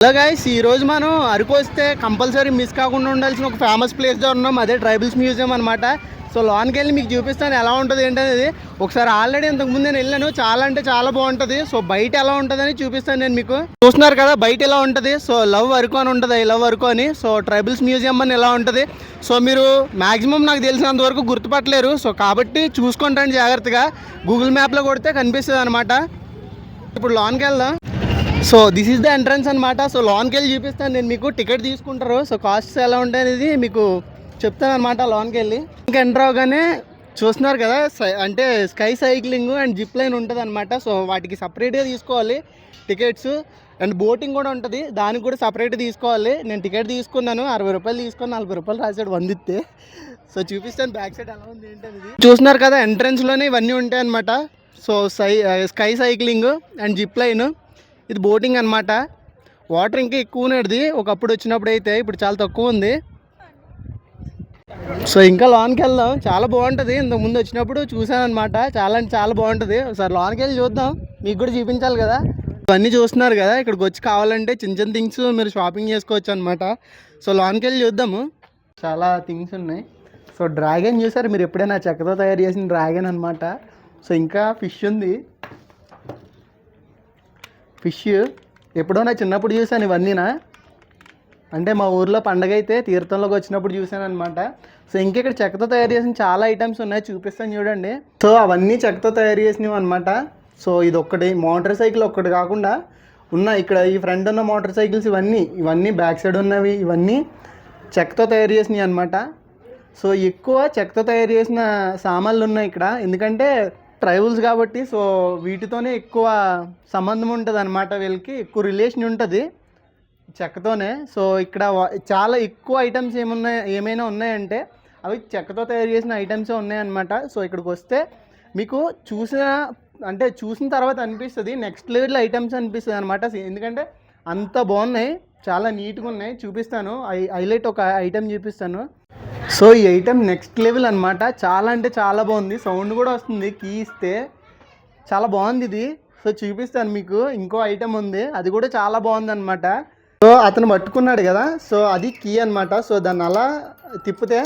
Hello guys, ఈరోజు మనం అరకు వస్తే కంపల్సరీ మిస్ కాకుండా ఉండాల్సిన ఒక ఫేమస్ ప్లేస్లో ఉన్నాం. అదే ట్రైబల్స్ మ్యూజియం అనమాట. సో లోనికి వెళ్ళి మీకు చూపిస్తాను ఎలా ఉంటుంది ఏంటనేది. ఒకసారి ఆల్రెడీ ఇంతకుముందు నేను వెళ్ళాను, చాలా అంటే చాలా బాగుంటుంది. సో బయట ఎలా ఉంటుందని చూపిస్తాను నేను మీకు. చూస్తున్నారు కదా బయట ఎలా ఉంటుంది. సో లవ్ అరకు అని ఉంటుంది, ఐ లవ్ అరకు అని. సో ట్రైబల్స్ మ్యూజియం అని ఎలా ఉంటుంది. సో మీరు మ్యాక్సిమం నాకు తెలిసినంత వరకు గుర్తుపట్టలేరు. సో కాబట్టి చూసుకుంటాను జాగ్రత్తగా. గూగుల్ మ్యాప్లో కొడితే కనిపిస్తుంది అనమాట. ఇప్పుడు లోనికి వెళ్దాం. So this is the entrance అనమాట. సో లోన్కి వెళ్ళి చూపిస్తాను నేను మీకు. టికెట్ తీసుకుంటారు. సో కాస్ట్స్ ఎలా ఉంటాయి అనేది మీకు చెప్తాను అనమాట. లోన్కి వెళ్ళి ఇంకా ఎంటర్ అవగానే చూస్తున్నారు కదా, అంటే sky cycling and zip line ఉంటుంది అనమాట. సో వాటికి సపరేట్గా తీసుకోవాలి టికెట్స్. అండ్ బోటింగ్ కూడా ఉంటుంది, దానికి కూడా సపరేట్గా తీసుకోవాలి. నేను టికెట్ తీసుకున్నాను, 60 రూపాయలు తీసుకొని 40 రూపాయలు రాసాడు 100 ఇస్తే. సో చూపిస్తాను బ్యాక్ సైడ్ ఎలా ఉంది ఏంటనేది. చూస్తున్నారు కదా ఎంట్రన్స్లోనే ఇవన్నీ ఉంటాయి అనమాట. So sky cycling and zip line, ఇది బోటింగ్ అనమాట. వాటర్ ఇంకా ఎక్కువ ఉన్నది ఒకప్పుడు వచ్చినప్పుడు అయితే, ఇప్పుడు చాలా తక్కువ ఉంది. సో ఇంకా లోన్కి వెళ్దాం, చాలా బాగుంటుంది. ఇంతకుముందు వచ్చినప్పుడు చూసాను అనమాట, చాలా అంటే చాలా బాగుంటుంది. ఒకసారి లోన్కి వెళ్ళి చూద్దాం, మీకు కూడా చూపించాలి కదా. ఇవన్నీ చూస్తున్నారు కదా, ఇక్కడికి వచ్చి కావాలంటే చిన్న చిన్న థింగ్స్ మీరు షాపింగ్ చేసుకోవచ్చు అనమాట. సో లోన్కి వెళ్ళి చూద్దాము, చాలా థింగ్స్ ఉన్నాయి. సో డ్రాగన్ చూసారు మీరు ఎప్పుడైనా, చెక్కతో తయారు చేసిన డ్రాగన్ అనమాట. సో ఇంకా ఫిష్ ఉంది. ఫిష్ ఎప్పుడో నా చిన్నప్పుడు చూశాను ఇవన్నీనా, అంటే మా ఊర్లో పండగ అయితే తీర్థంలోకి వచ్చినప్పుడు చూశాను అనమాట. సో ఇంకా ఇక్కడ చెక్కతో తయారు చేసిన చాలా ఐటమ్స్ ఉన్నాయి, చూపిస్తాను చూడండి. సో అవన్నీ చెక్కతో తయారు చేసినవి అనమాట. సో ఇది ఒక్కటి మోటార్ సైకిల్ ఒక్కటి కాకుండా ఇక్కడ ఈ ఫ్రంట్ ఉన్న మోటార్ సైకిల్స్ ఇవన్నీ బ్యాక్ సైడ్ ఉన్నవి ఇవన్నీ చెక్కతో తయారు చేసినవి అనమాట. సో ఎక్కువ చెక్కతో తయారు చేసిన సామాన్లు ఉన్నాయి ఇక్కడ, ఎందుకంటే ట్రైబల్స్ కాబట్టి. సో వీటితోనే ఎక్కువ సంబంధం ఉంటుంది అనమాట, వీళ్ళకి ఎక్కువ రిలేషన్ ఉంటుంది చెక్కతోనే. సో ఇక్కడ చాలా ఎక్కువ ఐటమ్స్ ఏమైనా ఉన్నాయంటే అవి చెక్కతో తయారు చేసిన ఐటమ్సే ఉన్నాయన్నమాట. సో ఇక్కడికి వస్తే మీకు చూసిన తర్వాత అనిపిస్తుంది నెక్స్ట్ లెవెల్ ఐటమ్స్ అనిపిస్తుంది అనమాట. ఎందుకంటే అంత బాగున్నాయి, చాలా నీట్గా ఉన్నాయి. చూపిస్తాను, హైలైట్ ఒక ఐటమ్ చూపిస్తాను. సో ఈ ఐటమ్ నెక్స్ట్ లెవెల్ అనమాట, చాలా అంటే చాలా బాగుంది. సౌండ్ కూడా వస్తుంది కీ ఇస్తే, చాలా బాగుంది ఇది. సో చూపిస్తాను మీకు. ఇంకో ఐటమ్ ఉంది, అది కూడా చాలా బాగుంది అనమాట. సో అతను పట్టుకున్నాడు కదా, సో అది కీ అనమాట. సో దాన్ని అలా తిప్పితే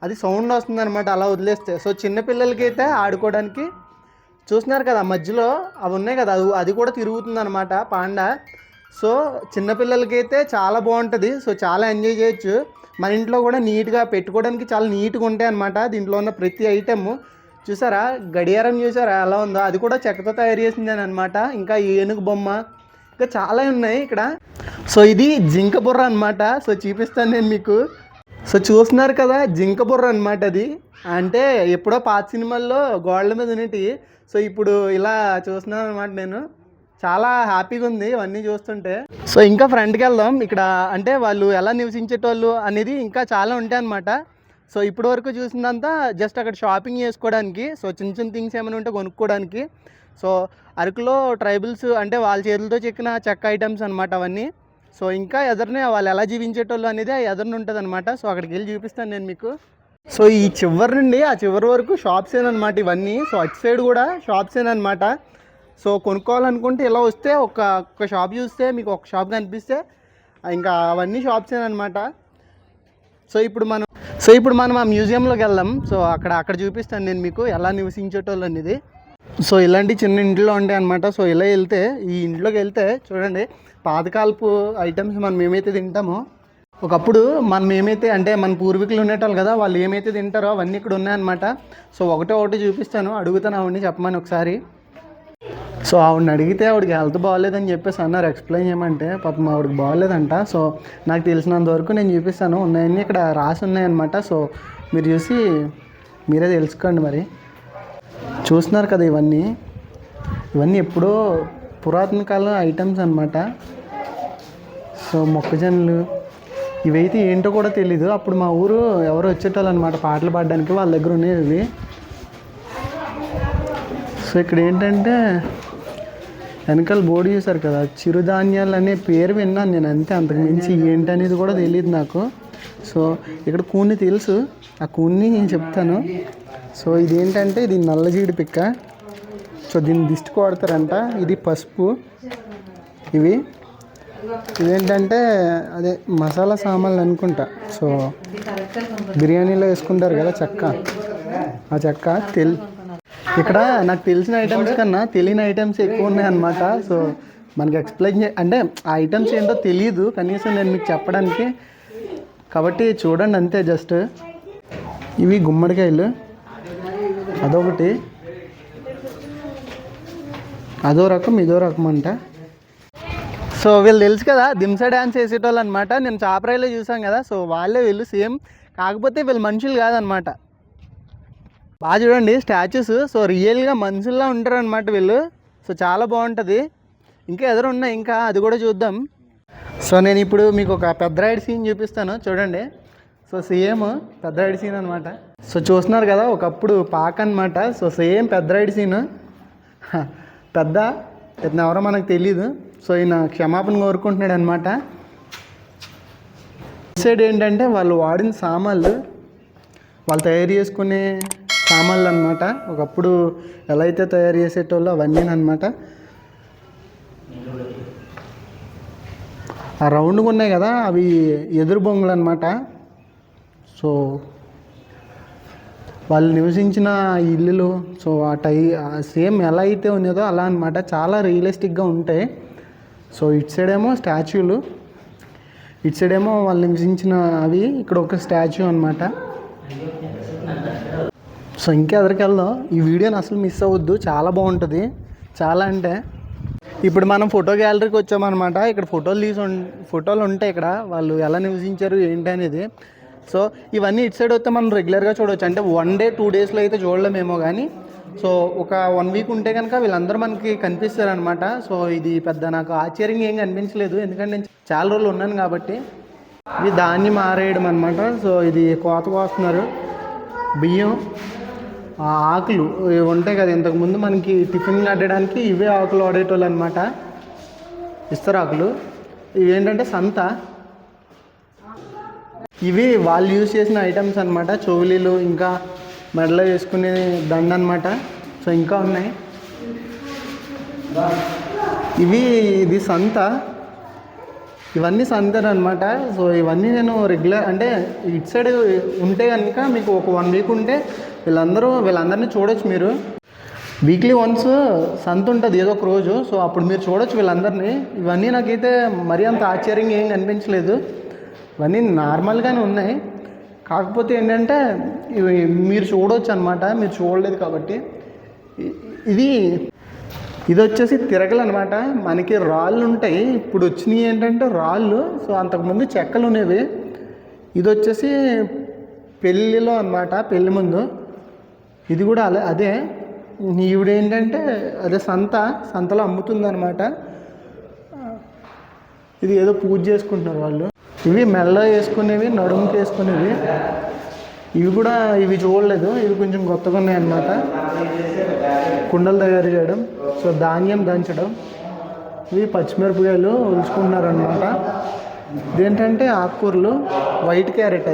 అది సౌండ్ వస్తుంది అనమాట, అలా వదిలేస్తే. సో చిన్నపిల్లలకి అయితే ఆడుకోవడానికి చూస్తున్నారు కదా, మధ్యలో అవి ఉన్నాయి కదా, అది కూడా తిరుగుతుంది అనమాట పాండా. సో చిన్నపిల్లలకి అయితే చాలా బాగుంటుంది. సో చాలా ఎంజాయ్ చేయొచ్చు. మన ఇంట్లో కూడా నీట్గా పెట్టుకోవడానికి చాలా నీట్గా ఉంటాయి అనమాట. దీంట్లో ఉన్న ప్రతి ఐటెమ్ చూసారా, గడియారం చూసారా ఎలా ఉందో, అది కూడా చెక్కతో తయారు చేసిందని అనమాట. ఇంకా ఏనుగు బొమ్మ, ఇంకా చాలా ఉన్నాయి ఇక్కడ. సో ఇది జింక బుర్ర అనమాట. సో చూపిస్తాను నేను మీకు. సో చూస్తున్నారు కదా, జింక బుర్ర అనమాట. అది అంటే ఎప్పుడో పాత సినిమాల్లో గోడల మీద ఉన్నటి. సో ఇప్పుడు ఇలా చూస్తున్నాను అనమాట నేను. చాలా హ్యాపీగా ఉంది ఇవన్నీ చూస్తుంటే. సో ఇంకా ఫ్రంట్కి వెళ్దాం. ఇక్కడ అంటే వాళ్ళు ఎలా నివసించేటోళ్ళు అనేది ఇంకా చాలా ఉంటాయి అనమాట. సో ఇప్పటి వరకు చూసిందంతా జస్ట్ అక్కడ షాపింగ్ చేసుకోవడానికి. సో చిన్న చిన్న థింగ్స్ ఏమైనా ఉంటే కొనుక్కోవడానికి. సో అరకులో ట్రైబల్స్ అంటే వాళ్ళ చేతులతో చెక్కిన చెక్క ఐటమ్స్ అనమాట అవన్నీ. సో ఇంకా ఎదరనే వాళ్ళు ఎలా జీవించేటోళ్ళు అనేది ఎదరన ఉంటుంది అనమాట. సో అక్కడికి వెళ్ళి చూపిస్తాను నేను మీకు. సో ఈ చివరి నుండి ఆ చివరి వరకు షాప్స్ ఏనమాట ఇవన్నీ. సో అటు సైడ్ కూడా షాప్స్ ఏనమాట. సో కొనుక్కోవాలనుకుంటే ఇలా వస్తే ఒక్క షాప్ చూస్తే మీకు ఒక షాప్ కనిపిస్తే ఇంకా అవన్నీ షాప్స్ అనమాట. సో ఇప్పుడు మనం ఆ మ్యూజియంలోకి వెళ్దాం. సో అక్కడ చూపిస్తాను నేను మీకు ఎలా నివసించేటోళ్ళు అనేది. సో ఇలాంటి చిన్న ఇంట్లో ఉంటాయి అనమాట. సో ఇలా వెళ్తే ఈ ఇంట్లోకి వెళ్తే చూడండి, పాతకాలపు ఐటమ్స్ మనం ఏమైతే తింటామో ఒకప్పుడు మనం ఏమైతే అంటే మన పూర్వీకులు ఉండేటోళ్ళు కదా, వాళ్ళు ఏమైతే తింటారో అవన్నీ ఇక్కడ ఉన్నాయన్నమాట. సో ఒకటి చూపిస్తాను, అడుగుతాను ఆవిడని చెప్పమని ఒకసారి. సో ఆవిడని అడిగితే ఆవిడకి హెల్త్ బాగాలేదని చెప్పేసి అన్నారు ఎక్స్ప్లెయిన్ చేయమంటే. పాపం ఆవిడకి బాగాలేదంట. సో నాకు తెలిసినంత వరకు నేను చూపిస్తాను, ఉన్నాయన్నీ ఇక్కడ రాసి ఉన్నాయన్నమాట. సో మీరు చూసి మీరే తెలుసుకోండి. మరి చూస్తున్నారు కదా, ఇవన్నీ ఎప్పుడో పురాతన కాలం ఐటమ్స్ అనమాట. సో మొక్కజొన్నలు ఇవైతే ఏంటో కూడా తెలీదు. అప్పుడు మా ఊరు ఎవరు వచ్చేటోళ్ళు అనమాట పాటలు పాడడానికి, వాళ్ళ దగ్గర ఉన్నాయి ఇవి. సో ఇక్కడ ఏంటంటే వెనకాల బోర్డు చూసారు కదా, చిరుధాన్యాలు అనే పేరు విన్నాను నేను అంతే, అంతకు మించి ఏంటనేది కూడా తెలియదు నాకు. సో ఇక్కడ కూని తెలుసు, ఆ కూని నేను చెప్తాను. సో ఇదేంటంటే ఇది నల్లజీడి పిక్క. సో దీన్ని దిష్టి కొడతారంట. ఇది పసుపు, ఇవి ఇదేంటంటే అదే మసాలా సామాన్లు అనుకుంటా. సో బిర్యానీలో వేసుకుంటారు కదా చెక్క, ఆ చెక్క ఇక్కడ నాకు తెలిసిన ఐటమ్స్ కన్నా తెలియని ఐటమ్స్ ఎక్కువ ఉన్నాయి అన్నమాట. సో మనకి ఎక్స్ప్లెయిన్ అంటే ఆ ఐటమ్స్ ఏంటో తెలియదు కనీసం నేను మీకు చెప్పడానికి, కాబట్టి చూడండి అంతే. జస్ట్ ఇవి గుమ్మడికాయలు, అదొకటి, అదో రకం ఇదో రకం అంట. సో వీళ్ళు తెలుసు కదా దింసా డ్యాన్స్ వేసేటోళ్ళు అనమాట. నేను చాపరాయిలో చూసాం కదా, సో వాళ్ళే వీళ్ళు సేమ్, కాకపోతే వీళ్ళు మనుషులు కాదనమాట. బాగా చూడండి స్టాచ్యూస్, సో రియల్గా మనుషుల్లా ఉంటారు అనమాట వీళ్ళు. సో చాలా బాగుంటుంది. ఇంకా ఎదురు ఉన్నాయి, ఇంకా అది కూడా చూద్దాం. సో నేను ఇప్పుడు మీకు ఒక పెద్దరాయుడు సీన్ చూపిస్తాను చూడండి. సో సేమ్ పెద్దరాయుడు సీన్ అనమాట. సో చూస్తున్నారు కదా ఒకప్పుడు పాక అనమాట. So same Peddarayudu scene. పెద్ద ఇతను ఎవరో మనకు తెలీదు. సో ఈయన క్షమాపణ కోరుకుంటున్నాడు అనమాట. సైడ్ ఏంటంటే వాళ్ళు వాడిన సామాన్లు, వాళ్ళు తయారు చేసుకునే సామాన్లు అనమాట. ఒకప్పుడు ఎలా అయితే తయారు చేసేటోళ్ళు అవన్నీ అనమాట. ఆ రౌండ్గా ఉన్నాయి కదా అవి ఎదురు బొంగులు అనమాట. సో వాళ్ళు నివసించిన ఇల్లులు, సో సేమ్ ఎలా అయితే ఉన్నదో అలా అనమాట. చాలా రియలిస్టిక్గా ఉంటాయి. సో ఇటు సైడ్ ఏమో స్టాచ్యూలు, ఇటు సైడ్ ఏమో వాళ్ళు నివసించిన అవి. ఇక్కడ ఒక స్టాచ్యూ అనమాట. సో ఇంకా ఎదురికి వెళ్దాం. ఈ వీడియోని అసలు మిస్ అవ్వద్దు, చాలా బాగుంటుంది. చాలా అంటే ఇప్పుడు మనం ఫోటో గ్యాలరీకి వచ్చామన్నమాట. ఇక్కడ ఫోటోలు ఉంటాయి ఇక్కడ, వాళ్ళు ఎలా నివసించారు ఏంటి అనేది. సో ఇవన్నీ ఇటు సైడ్ వస్తే మనం రెగ్యులర్గా చూడవచ్చు. అంటే 1 డే 2 డేస్లో అయితే చూడలేమేమో కానీ, సో ఒక 1 వీక్ ఉంటే కనుక వీళ్ళందరూ మనకి కనిపిస్తారు అనమాట. సో ఇది పెద్ద నాకు ఆశ్చర్యంగా ఏం కనిపించలేదు, ఎందుకంటే నేను చాలా రోజులు ఉన్నాను కాబట్టి. ఇది ధాన్యం ఆరేయడం అనమాట. సో ఇది కోత కోస్తున్నారు. బియ్యం, ఆకులు ఉంటాయి కదా, ఇంతకుముందు మనకి టిఫిన్ కట్టడానికి ఇవే ఆకులు వాడేటోళ్ళు అనమాట. ఇస్తరాకులు. ఇవి ఏంటంటే సంత. ఇవి వాళ్ళు యూజ్ చేసిన ఐటమ్స్ అనమాట. చెవులీలు, ఇంకా మెడలో వేసుకునే దండ అనమాట. సో ఇంకా ఉన్నాయి. ఇది సంత. ఇవన్నీ సంతలు అనమాట. సో ఇవన్నీ నేను రెగ్యులర్ అంటే ఇటు సైడ్ ఉంటే కనుక మీకు ఒక 1 వీక్ ఉంటే వీళ్ళందరినీ చూడొచ్చు మీరు. వీక్లీ వన్స్ సంత ఉంటుంది ఏదో ఒక రోజు. సో అప్పుడు మీరు చూడొచ్చు వీళ్ళందరినీ. ఇవన్నీ నాకైతే మరీ అంత ఆశ్చర్యంగా ఏం కనిపించలేదు, ఇవన్నీ నార్మల్గానే ఉన్నాయి. కాకపోతే ఏంటంటే ఇవి మీరు చూడవచ్చు అనమాట, మీరు చూడలేదు కాబట్టి. ఇది వచ్చేసి తిరగలు అనమాట. మనకి రాళ్ళు ఉంటాయి, ఇప్పుడు వచ్చినాయి ఏంటంటే రాళ్ళు. సో అంతకుముందు చెక్కలు ఉండేవి. ఇది వచ్చేసి పెళ్ళిలో అనమాట, పెళ్ళి ముందు. ఇది కూడా అదే. ఈవిడ ఏంటంటే అదే సంతలో అమ్ముతుందన్నమాట. ఇది ఏదో పూజ చేసుకుంటున్నారు వాళ్ళు. ఇవి మెల్ల వేసుకునేవి, నడుముకి వేసుకునేవి. ఇవి చూడలేదు, ఇవి కొంచెం కొత్తగా ఉన్నాయి అన్నమాట. కుండలు తయారు చేయడం, సో ధాన్యం దంచడం. ఇవి పచ్చిమిరపకాయలు ఉల్చుకుంటున్నారనమాట. ఇదేంటంటే ఆకుకూరలు, వైట్ క్యారెట్.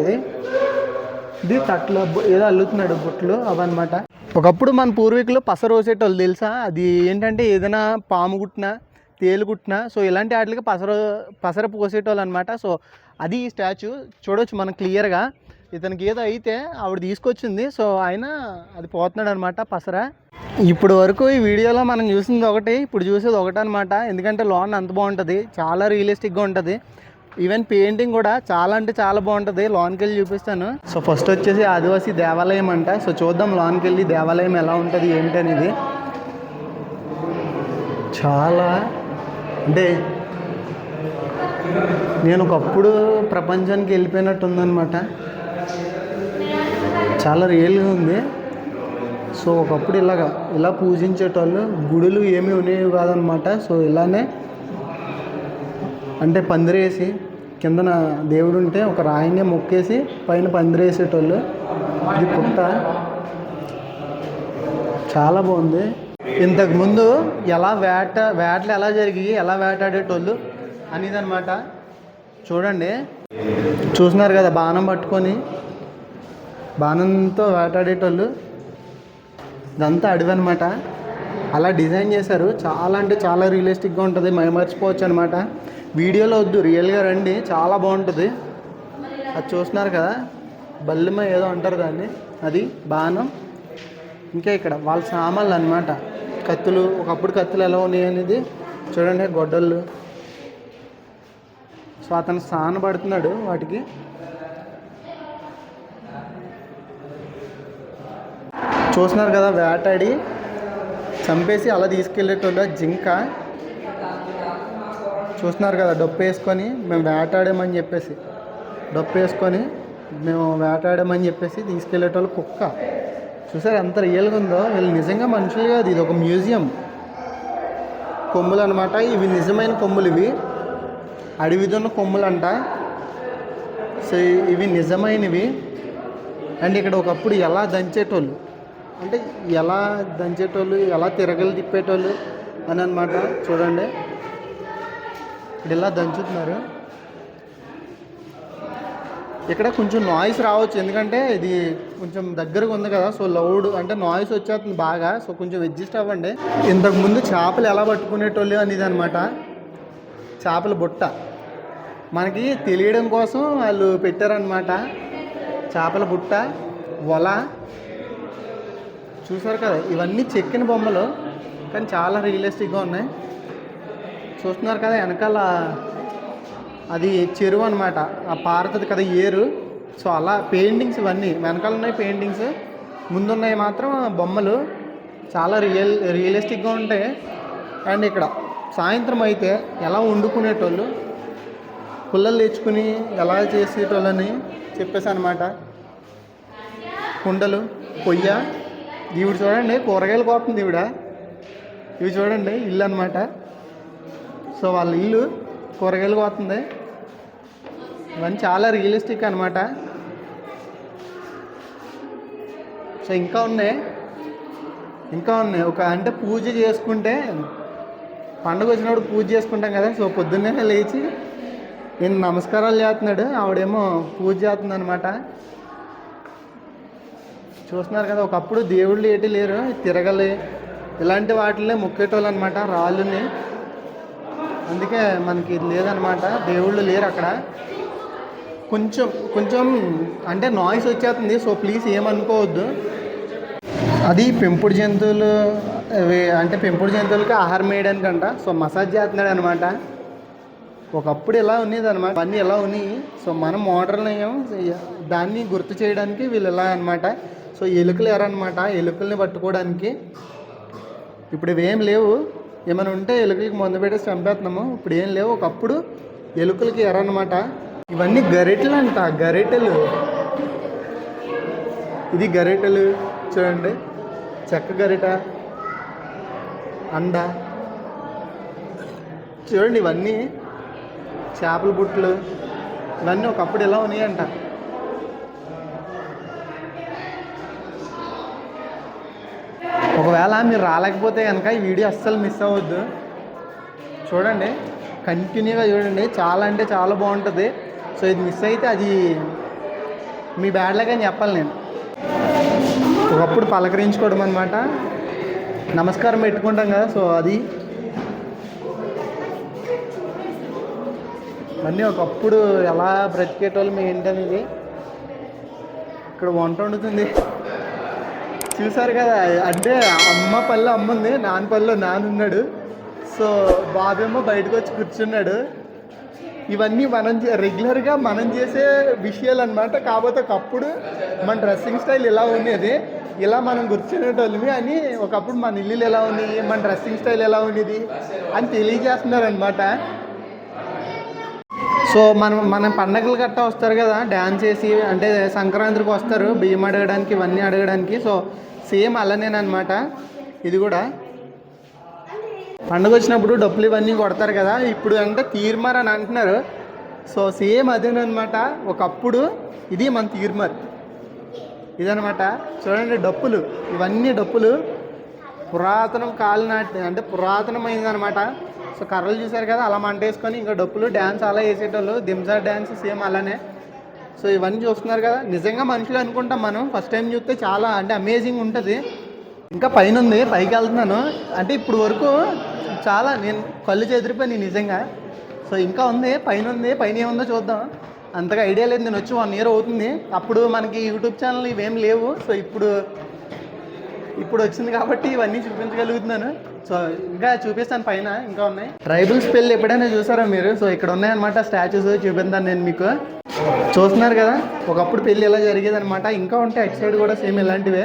ఇది తట్లో ఏదో అల్లుతున్నాడు బుట్టలు అవన్నమాట. ఒకప్పుడు మన పూర్వీకులు పసరు పోసేటోళ్ళు తెలుసా. అది ఏంటంటే ఏదైనా పాము కుట్టినా, తేలు కుట్టినా, సో ఇలాంటి వాటికి పసర పోసేటోళ్ళు అనమాట. సో అది ఈ స్టాచ్యూ చూడవచ్చు మనం క్లియర్గా. ఇతనికి ఏదో అయితే ఆవిడ తీసుకొచ్చింది, సో ఆయన అది పోతున్నాడు అనమాట పసర. ఇప్పుడు వరకు ఈ వీడియోలో మనం చూసింది ఒకటి, ఇప్పుడు చూసేది ఒకటి అనమాట. ఎందుకంటే లోన్ అంత బాగుంటుంది, చాలా రియలిస్టిక్గా ఉంటుంది. ఈవెన్ పెయింటింగ్ కూడా చాలా అంటే చాలా బాగుంటుంది. లోన్కి వెళ్ళి చూపిస్తాను. సో ఫస్ట్ వచ్చేసి ఆదివాసీ దేవాలయం అంట. సో చూద్దాం లోన్కి వెళ్ళి దేవాలయం ఎలా ఉంటుంది ఏంటి అనేది. చాలా అంటే నేను ఒకప్పుడు ప్రపంచానికి వెళ్ళిపోయినట్టు ఉందన్నమాట. చాలా రియల్గా ఉంది. సో ఒకప్పుడు ఇలా పూజించేటోళ్ళు, గుడులు ఏమీ ఉండేవి కాదనమాట. సో ఇలానే అంటే పందిరేసి కిందన దేవుడు ఉంటే ఒక రాయిని మొక్కేసి పైన పందిరేసేటోళ్ళు. ఇది పుట్ట చాలా బాగుంది. ఇంతకుముందు వేటలు ఎలా జరిగి ఎలా వేటాడేటోళ్ళు అనేది అనమాట. చూడండి, చూస్తున్నారు కదా, బాణం పట్టుకొని బాణంతో వేటాడేటోళ్ళు. ఇదంతా అడవి అనమాట. అలా డిజైన్ చేశారు. చాలా అంటే చాలా రియలిస్టిక్గా ఉంటుంది, మైమర్చిపోవచ్చు అనమాట. వీడియోలో వద్దు, రియల్గా రండి, చాలా బాగుంటుంది. అది చూస్తున్నారు కదా, బల్లిమ ఏదో అంటారు దాన్ని, అది బాణం. ఇంకా ఇక్కడ వాళ్ళ సామాన్లు అనమాట, కత్తులు. ఒకప్పుడు కత్తులు ఎలా ఉన్నాయి అనేది చూడండి, గొడ్డళ్ళు. సో అతను స్నాన పడుతున్నాడు వాటికి. చూస్తున్నారు కదా, వేటాడి చంపేసి అలా తీసుకెళ్ళేటోళ్ళు జింక. చూస్తున్నారు కదా, డొప్పు వేసుకొని మేము వేటాడామని చెప్పేసి, డొప్పు వేసుకొని మేము వేటాడామని చెప్పేసి తీసుకెళ్ళేటోళ్ళు కుక్క. చూసారు ఎంత రియల్గా ఉందో. వీళ్ళు నిజంగా మనుషులు కాదు, ఇది ఒక మ్యూజియం. కొమ్ములు అనమాట, ఇవి నిజమైన కొమ్ములు, ఇవి అడవిదున్న కొమ్ములు అంట. సో ఇవి నిజమైనవి. అండ్ ఇక్కడ ఒకప్పుడు ఎలా దంచేటోళ్ళు, అంటే ఎలా దంచేటోళ్ళు, ఎలా తిరగలు తిప్పేటోళ్ళు అని అనమాట. చూడండి, ఇక్కడ ఇలా దంచుతున్నారు. ఇక్కడ కొంచెం నాయిస్ రావచ్చు, ఎందుకంటే ఇది కొంచెం దగ్గరగా ఉంది కదా. సో లౌడ్ అంటే నాయిస్ వచ్చేస్తుంది బాగా. సో కొంచెం అడ్జస్ట్ అవ్వండి. ఇంతకుముందు చేపలు ఎలా పట్టుకునేటోళ్ళు అనేది అనమాట. చేపల బుట్ట మనకి తెలియడం కోసం వాళ్ళు పెట్టారనమాట. చేపల బుట్ట, వల. చూసారు కదా, ఇవన్నీ చెక్కిన బొమ్మలు, కానీ చాలా రియలిస్టిక్గా ఉన్నాయి. చూస్తున్నారు కదా, వెనకాల అది చెరువు అనమాట, ఆ పారుతుంది కదా ఏరు. సో అలా పెయింటింగ్స్ ఇవన్నీ వెనకాల ఉన్నాయి, పెయింటింగ్స్ ముందున్నాయి మాత్రం బొమ్మలు. చాలా రియలిస్టిక్గా ఉంటాయి. అండ్ ఇక్కడ సాయంత్రం అయితే ఎలా వండుకునేటోళ్ళు, పుల్లలు తెచ్చుకుని ఎలా చేసేటోళ్ళని చెప్పేసి అనమాట. కుండలు, పొయ్య. ఈవిడ చూడండి కూరగాయలు కోస్తుంది ఈవిడ. ఇవి చూడండి ఇల్లు అనమాట. సో వాళ్ళ ఇల్లు కూరగాయలు కోస్తుంది. ఇవన్నీ చాలా రియలిస్టిక్ అనమాట. సో ఇంకా ఉన్నాయి ఒక అంటే పూజ చేసుకుంటే, పండుగ వచ్చినప్పుడు పూజ చేసుకుంటాం కదా. సో పొద్దున్నే లేచి నేను నమస్కారాలు చేస్తున్నాడు, ఆవిడేమో పూజ చేస్తుంది అనమాట. చూస్తున్నారు కదా, ఒకప్పుడు దేవుళ్ళు ఏటి లేరు, తిరగలి ఇలాంటి వాటిల్లో మొక్కేటోళ్ళు అనమాట, రాళ్ళుని. అందుకే మనకి ఇది లేదనమాట, దేవుళ్ళు లేరు అక్కడ. కొంచెం అంటే నాయిస్ వచ్చేస్తుంది. సో ప్లీజ్ ఏమనుకోవద్దు. అది పెంపుడు జంతువులు, అంటే పెంపుడు జంతువులకి ఆహారం వేయడానికంట. సో మసాజ్ చేస్తున్నాడు అనమాట. ఒకప్పుడు ఎలా ఉన్నది అనమాట, అన్నీ ఎలా ఉన్నాయి. సో మనం మోడర్న్ అయ్యాం, దాన్ని గుర్తు చేయడానికి వీళ్ళు ఎలా అనమాట. సో ఎలుకలు ఎరనమాట, ఎలుకల్ని పట్టుకోవడానికి. ఇప్పుడు ఇవేం లేవు, ఏమైనా ఉంటే ఎలుకలకి మందు పెట్టేసి చంపేస్తున్నాము. ఇప్పుడు ఏం లేవు, ఒకప్పుడు ఎలుకలకి ఎరనమాట. ఇవన్నీ గరిటెలు అంట, గరిటెలు. ఇది గరిటెలు చూడండి, చెక్క గరిట, అండ. చూడండి ఇవన్నీ చేపల బుట్టలు. ఇవన్నీ ఒకప్పుడు ఎలా ఉన్నాయంట. ఒకవేళ మీరు రాలేకపోతే కనుక ఈ వీడియో అస్సలు మిస్ అవ్వద్దు. చూడండి, కంటిన్యూగా చూడండి, చాలా అంటే చాలా బాగుంటుంది. సో ఇది మిస్ అయితే అది మీ బ్యాడ్ లక్ అని చెప్పాలి నేను. ఒకప్పుడు పలకరించుకోవడం అనమాట, నమస్కారం పెట్టుకుంటాం కదా. సో అది అన్నీ ఒకప్పుడు ఎలా బ్రతికేటోళ్ళు ఏంటనేది. ఇక్కడ వంట వండుతుంది చూసారు కదా. అంటే అమ్మ పళ్ళు అమ్మ ఉంది, నాన్న పళ్ళు నాన్న ఉన్నాడు. సో బాబేమో బయటకు వచ్చి కూర్చున్నాడు. ఇవన్నీ మనం రెగ్యులర్గా మనం చేసే విషయాలు అనమాట. కాకపోతే ఒకప్పుడు మన డ్రెస్సింగ్ స్టైల్ ఎలా ఉండేది, ఇలా మనం కూర్చునేటోళ్ళమి అని. ఒకప్పుడు మన ఇల్లులు ఎలా ఉన్నాయి, మన డ్రెస్సింగ్ స్టైల్ ఎలా ఉండేది అని తెలియజేస్తున్నారు అనమాట. సో మన పండగలు గట్టా వస్తారు కదా, డ్యాన్స్ చేసి, అంటే సంక్రాంతికి వస్తారు బియ్యం అడగడానికి, ఇవన్నీ అడగడానికి. సో సేమ్ అలానేనమాట ఇది కూడా. పండుగ వచ్చినప్పుడు డప్పులు ఇవన్నీ కొడతారు కదా, ఇప్పుడు అంటే తీర్మార్ అని అంటున్నారు. సో సేమ్ అదేనమాట. ఒకప్పుడు ఇది మన తీర్మార్ ఇదనమాట. చూడండి డప్పులు, ఇవన్నీ డప్పులు పురాతనం కాలనాటి, అంటే పురాతనమైందనమాట. సో కర్రలు చూసారు కదా, అలా మంట వేసుకొని ఇంకా డప్పులు డ్యాన్స్ అలా వేసేటోళ్ళు. దింసా డ్యాన్స్ సేమ్ అలానే. సో ఇవన్నీ చూస్తున్నారు కదా, నిజంగా మనుషులు అనుకుంటాం మనం. ఫస్ట్ టైం చూస్తే చాలా అంటే అమేజింగ్ ఉంటుంది. ఇంకా పైన ఉంది, పైకి వెళ్తున్నాను. అంటే ఇప్పుడు వరకు చాలా నేను కళ్ళు చెదిరిపోయి నిజంగా. సో ఇంకా ఉంది, పైన ఏముందో చూద్దాం. అంతగా ఐడియా లేదు, నేను వచ్చి 1 year అవుతుంది. అప్పుడు మనకి యూట్యూబ్ ఛానల్ ఇవేం లేవు. సో ఇప్పుడు వచ్చింది కాబట్టి ఇవన్నీ చూపించగలుగుతున్నాను. సో ఇంకా చూపిస్తాను, పైన ఇంకా ఉన్నాయి. ట్రైబల్స్ పెళ్ళి ఎప్పుడైనా చూసారా మీరు? సో ఇక్కడ ఉన్నాయన్నమాట స్టాచ్యూస్, చూపిస్తాను నేను మీకు. చూస్తున్నారు కదా, ఒకప్పుడు పెళ్ళి ఎలా జరిగేది అనమాట. ఇంకా ఉంటాయి అటు సైడ్ కూడా సేమ్ ఇలాంటివే.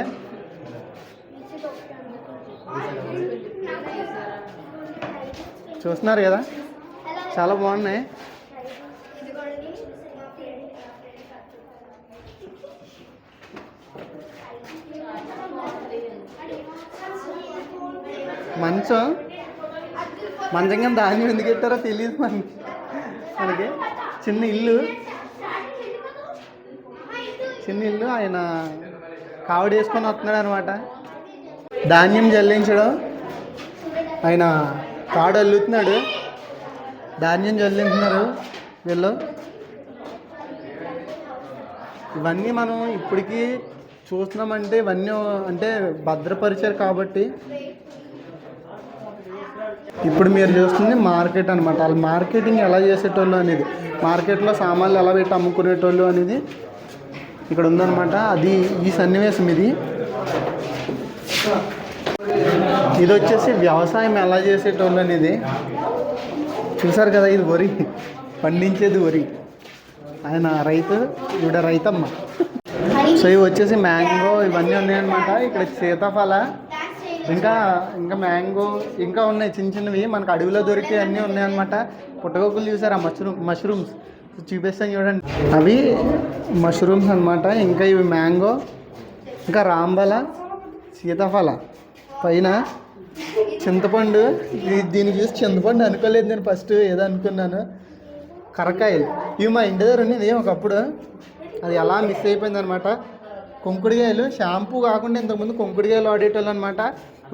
చూస్తున్నారు కదా, చాలా బాగున్నాయి. మంచం కింద ధాన్యం ఎందుకు పెట్టారో తెలియదు మనకి. చిన్న ఇల్లు ఆయన కావడి వేసుకొని వస్తున్నాడు అనమాట. ధాన్యం జల్లించడం, ఆయన కాడు అల్లుతున్నాడు, ధాన్యం జల్లించున్నారు వీళ్ళు. ఇవన్నీ మనం ఇప్పటికీ చూస్తున్నామంటే ఇవన్నీ అంటే భద్రపరిచారు కాబట్టి. ఇప్పుడు మీరు చూస్తుంది మార్కెట్ అనమాట. వాళ్ళు మార్కెటింగ్ ఎలా చేసేటోళ్ళు అనేది, మార్కెట్లో సామాన్లు ఎలా పెట్టి అమ్ముకునేటోళ్ళు అనేది ఇక్కడ ఉందన్నమాట. అది ఈ సన్నివేశం. ఇది వచ్చేసి వ్యవసాయం ఎలా చేసేటోళ్ళు అనేది. చూసారు కదా, ఇది వరి పండించేది వరి. ఆయన రైతు, ఈవిడ రైతమ్మ. సో ఇవి వచ్చేసి మ్యాంగో, ఇవన్నీ ఉన్నాయన్నమాట. ఇక్కడ సీతాఫల, ఇంకా మ్యాంగో, ఇంకా ఉన్నాయి చిన్న చిన్నవి మనకు అడవిలో దొరికే అన్నీ ఉన్నాయన్నమాట. పుట్టగొక్కులు చూసారా, మష్రూమ్స్ చూపిస్తాను చూడండి. అవి మష్రూమ్స్ అనమాట. ఇంకా ఇవి మ్యాంగో, ఇంకా రాంబల, సీతాఫల, పైన చింతపండు. దీన్ని చూసి చింతపండు అనుకోలేదు నేను, ఫస్ట్ ఏదో అనుకున్నాను. కరకాయలు, ఇవి మా ఇంటి దగ్గర ఉన్నది ఒకప్పుడు, అది ఎలా మిస్ అయిపోయింది అనమాట. కొంకుడికాయలు, షాంపూ కాకుండా ఇంతకుముందు కొంకుడికాయలు వాడేటోళ్ళు అనమాట.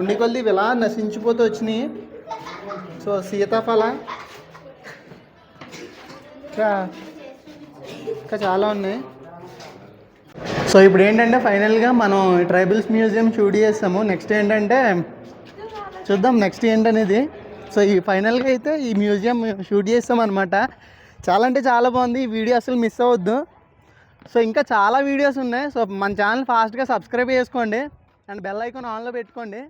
ఉండి కొద్ది ఇవి ఇలా నశించిపోతూ వచ్చినాయి. సో సీతాఫల, ఇంకా చాలా ఉన్నాయి. సో ఇప్పుడు ఏంటంటే ఫైనల్గా మనం ట్రైబల్స్ మ్యూజియం షూట్ చేస్తాము. నెక్స్ట్ ఏంటంటే చూద్దాం నెక్స్ట్ ఏంటనేది. సో ఈ ఫైనల్గా అయితే ఈ మ్యూజియం షూట్ చేస్తాం అనమాట. చాలా అంటే చాలా బాగుంది. ఈ వీడియో అసలు మిస్ అవ్వద్దు. సో ఇంకా చాలా వీడియోస్ ఉన్నాయి. సో మన ఛానల్ ఫాస్ట్గా సబ్స్క్రైబ్ చేసుకోండి అండ్ బెల్ ఐకాన్ ఆన్లో పెట్టుకోండి.